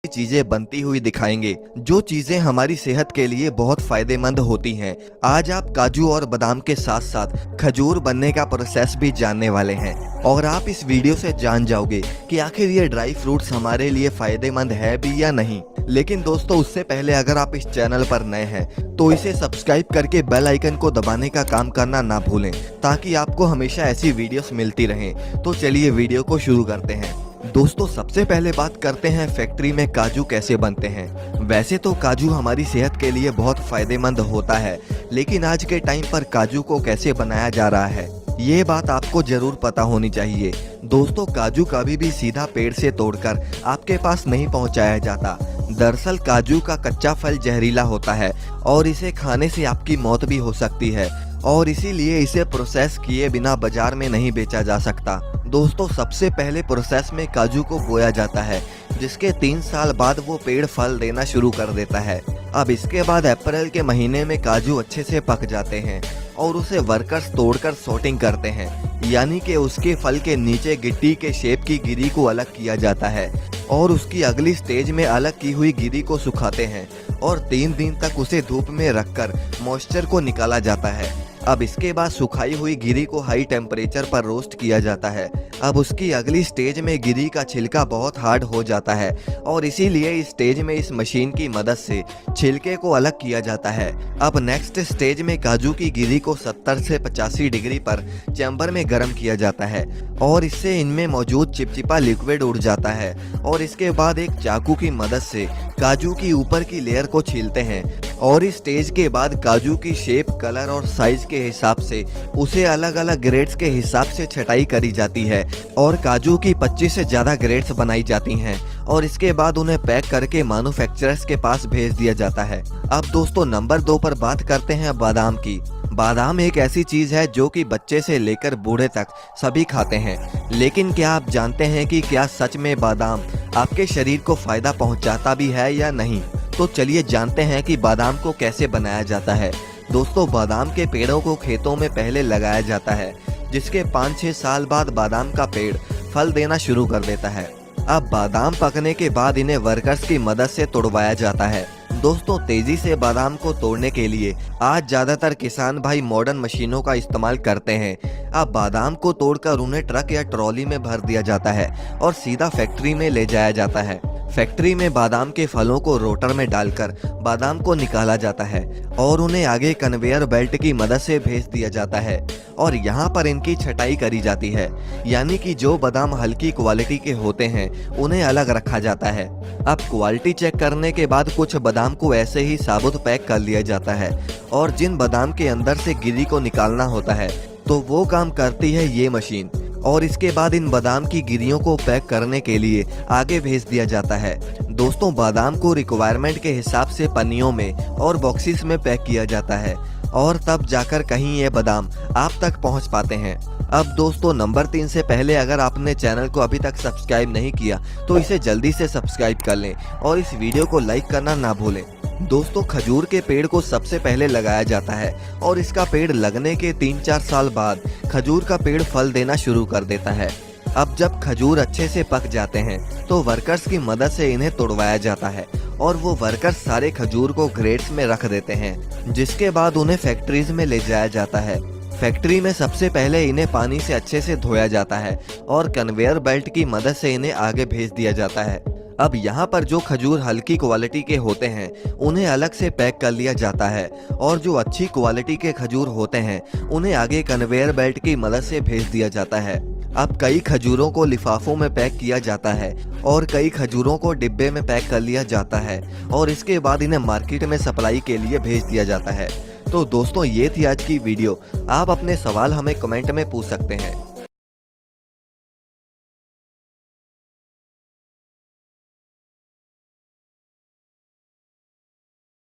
चीजें बनती हुई दिखाएंगे, जो चीजें हमारी सेहत के लिए बहुत फायदेमंद होती हैं। आज आप काजू और बादाम के साथ साथ खजूर बनने का प्रोसेस भी जानने वाले हैं और आप इस वीडियो से जान जाओगे कि आखिर ये ड्राई फ्रूट्स हमारे लिए फायदेमंद है भी या नहीं। लेकिन दोस्तों, उससे पहले अगर आप इस चैनल पर नए हैं तो इसे सब्सक्राइब करके बेल आइकन को दबाने का काम करना ना भूलें, ताकि आपको हमेशा ऐसी वीडियोस मिलती रहें। तो चलिए वीडियो को शुरू करते हैं। दोस्तों, सबसे पहले बात करते हैं फैक्ट्री में काजू कैसे बनते हैं। वैसे तो काजू हमारी सेहत के लिए बहुत फायदेमंद होता है, लेकिन आज के टाइम पर काजू को कैसे बनाया जा रहा है ये बात आपको जरूर पता होनी चाहिए। दोस्तों, काजू कभी भी सीधा पेड़ से तोड़कर आपके पास नहीं पहुंचाया जाता। दरअसल काजू का कच्चा फल जहरीला होता है और इसे खाने से आपकी मौत भी हो सकती है, और इसीलिए इसे प्रोसेस किए बिना बाजार में नहीं बेचा जा सकता। दोस्तों, सबसे पहले प्रोसेस में काजू को बोया जाता है, जिसके 3 साल बाद वो पेड़ फल देना शुरू कर देता है। अब इसके बाद अप्रैल के महीने में काजू अच्छे से पक जाते हैं और उसे वर्कर्स तोड़कर सॉर्टिंग करते हैं, यानी कि उसके फल के नीचे गिट्टी के शेप की गिरी को अलग किया जाता है और उसकी अगली स्टेज में अलग की हुई गिरी को सुखाते हैं और 3 दिन तक उसे धूप में रखकर मॉइस्चर को निकाला जाता है। अब इसके बाद सुखाई हुई गिरी को हाई टेम्परेचर पर रोस्ट किया जाता है। अब उसकी अगली स्टेज में गिरी का छिलका बहुत हार्ड हो जाता है और इसीलिए इस स्टेज में इस मशीन की मदद से छिलके को अलग किया जाता है। अब नेक्स्ट स्टेज में काजू की गिरी को 70 से 85 डिग्री पर चैम्बर में गर्म किया जाता है और इससे इनमें मौजूद चिपचिपा लिक्विड उड़ जाता है और इसके बाद एक चाकू की मदद से काजू की ऊपर की लेयर को छीलते हैं और इस स्टेज के बाद काजू की शेप, कलर और साइज के हिसाब से उसे अलग अलग ग्रेड्स के हिसाब से छटाई करी जाती है और काजू की 25 से ज्यादा ग्रेड्स बनाई जाती हैं और इसके बाद उन्हें पैक करके मैन्युफैक्चरर्स के पास भेज दिया जाता है। अब दोस्तों, नंबर 2 पर बात करते हैं बादाम की। बादाम एक ऐसी चीज है जो कि बच्चे से लेकर बूढ़े तक सभी खाते हैं, लेकिन क्या आप जानते हैं कि क्या सच में बादाम आपके शरीर को फायदा पहुंचाता भी है या नहीं? तो चलिए जानते हैं कि बादाम को कैसे बनाया जाता है। दोस्तों, बादाम के पेड़ों को खेतों में पहले लगाया जाता है, जिसके 5-6 साल बाद बादाम का पेड़ फल देना शुरू कर देता है। अब बादाम पकने के बाद इन्हें वर्कर्स की मदद से तोड़वाया जाता है। दोस्तों, तेजी से बादाम को तोड़ने के लिए आज ज्यादातर किसान भाई मॉडर्न मशीनों का इस्तेमाल करते हैं। अब बादाम को तोड़कर उन्हें ट्रक या ट्रॉली में भर दिया जाता है और सीधा फैक्ट्री में ले जाया जाता है। फैक्ट्री में बादाम के फलों को रोटर में डालकर बादाम को निकाला जाता है और उन्हें आगे कन्वेयर बेल्ट की मदद से भेज दिया जाता है और यहाँ पर इनकी छटाई करी जाती है, यानी कि जो बादाम हल्की क्वालिटी के होते हैं उन्हें अलग रखा जाता है। अब क्वालिटी चेक करने के बाद कुछ बादाम को ऐसे ही साबुत पैक कर लिया जाता है और जिन बादाम के अंदर से गिरी को निकालना होता है तो वो काम करती है ये मशीन, और इसके बाद इन बादाम की गिरियों को पैक करने के लिए आगे भेज दिया जाता है। दोस्तों, बादाम को रिक्वायरमेंट के हिसाब से पन्नियों में और बॉक्सेस में पैक किया जाता है और तब जाकर कहीं ये बादाम आप तक पहुंच पाते हैं। अब दोस्तों, नंबर 3 से पहले अगर आपने चैनल को अभी तक सब्सक्राइब नहीं किया तो इसे जल्दी से सब्सक्राइब कर लें और इस वीडियो को लाइक करना ना भूलें। दोस्तों, खजूर के पेड़ को सबसे पहले लगाया जाता है और इसका पेड़ लगने के 3-4 साल बाद खजूर का पेड़ फल देना शुरू कर देता है। अब जब खजूर अच्छे से पक जाते हैं तो वर्कर्स की मदद से इन्हें तोड़वाया जाता है और वो वर्कर्स सारे खजूर को ग्रेड्स में रख देते हैं, जिसके बाद उन्हें फैक्ट्रीज में ले जाया जाता है। फैक्ट्री में सबसे पहले इन्हें पानी से अच्छे से धोया जाता है और कन्वेयर बेल्ट की मदद से इन्हें आगे भेज दिया जाता है। अब यहाँ पर जो खजूर हल्की क्वालिटी के होते हैं उन्हें अलग से पैक कर लिया जाता है और जो अच्छी क्वालिटी के खजूर होते हैं उन्हें आगे कन्वेयर बेल्ट की मदद से भेज दिया जाता है। अब कई खजूरों को लिफाफों में पैक किया जाता है और कई खजूरों को डिब्बे में पैक कर लिया जाता है और इसके बाद इन्हें मार्केट में सप्लाई के लिए भेज दिया जाता है। तो दोस्तों, ये थी आज की वीडियो। आप अपने सवाल हमें कमेंट में पूछ सकते हैं।